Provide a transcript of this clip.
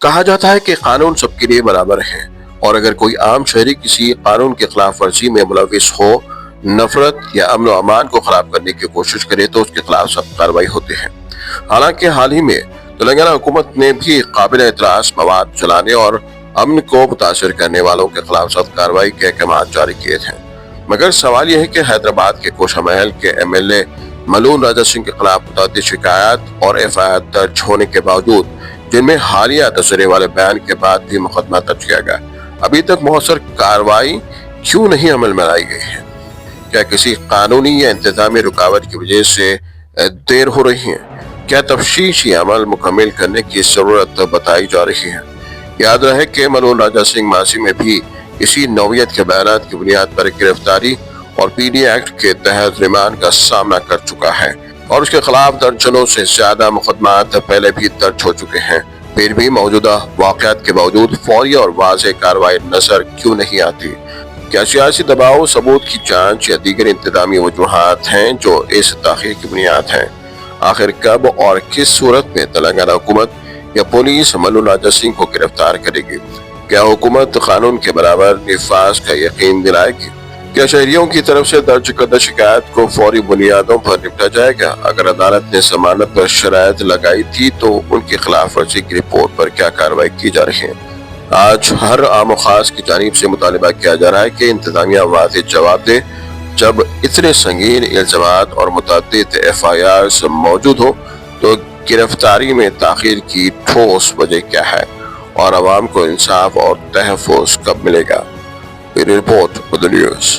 کہا جاتا ہے کہ قانون سب کے لیے برابر ہے، اور اگر کوئی عام شہری کسی قانون کی خلاف ورزی میں ملوث ہو، نفرت یا امن و امان کو خراب کرنے کی کوشش کرے تو اس کے خلاف سخت کارروائی ہوتی ہے۔ حالانکہ حال ہی میں تلنگانہ حکومت نے بھی قابل اعتراض مواد چلانے اور امن کو متاثر کرنے والوں کے خلاف سخت کارروائی کے احکامات جاری کیے تھے، مگر سوال یہ ہے کہ حیدرآباد کے کوشا محل کے MLA ملون راجا سنگھ کے خلاف متعدد شکایات اور FIR درج ہونے کے باوجود، جن میں حالیہ تصرے والے بیان کے بعد بھی مقدمہ درج کیا گیا، ابھی تک مؤثر کارروائی کیوں نہیں عمل میں لائی گئی ہے؟ کیا کسی قانونی یا انتظامی رکاوٹ کی وجہ سے دیر ہو رہی ہے؟ کیا تفتیشی عمل مکمل کرنے کی ضرورت بتائی جا رہی ہے؟ یاد رہے کہ ملون راجا سنگھ ماضی میں بھی اسی نوعیت کے بیانات کی بنیاد پر گرفتاری اور PD ایکٹ کے تحت ریمانڈ کا سامنا کر چکا ہے، اور اس کے خلاف درجنوں سے زیادہ مقدمات پہلے بھی درج ہو چکے ہیں۔ پھر بھی موجودہ واقعات کے باوجود فوری اور واضح کارروائی نظر کیوں نہیں آتی؟ کیا سیاسی دباؤ، ثبوت کی جانچ یا دیگر انتظامی وجوہات ہیں جو اس تاخیر کی بنیاد ہیں؟ آخر کب اور کس صورت میں تلنگانہ حکومت یا پولیس ملون راجا سنگھ کو گرفتار کرے گی؟ کیا حکومت قانون کے برابر نفاذ کا یقین دلائے گی؟ کیا شہریوں کی طرف سے درج کردہ شکایات کو فوری بنیادوں پر نپٹا جائے گا؟ اگر عدالت نے ضمانت پر شرائط لگائی تھی تو ان کی خلاف ورزی کی رپورٹ پر کیا کارروائی کی جا رہی ہے؟ آج ہر عام و خاص کی جانب سے مطالبہ کیا جا رہا ہے کہ انتظامیہ واضح جواب دے۔ جب اتنے سنگین الزامات اور متعدد FIRs موجود ہوں تو گرفتاری میں تاخیر کی ٹھوس وجہ کیا ہے، اور عوام کو انصاف اور تحفظ کب ملے گا؟ رپورٹ بدھ نیوز۔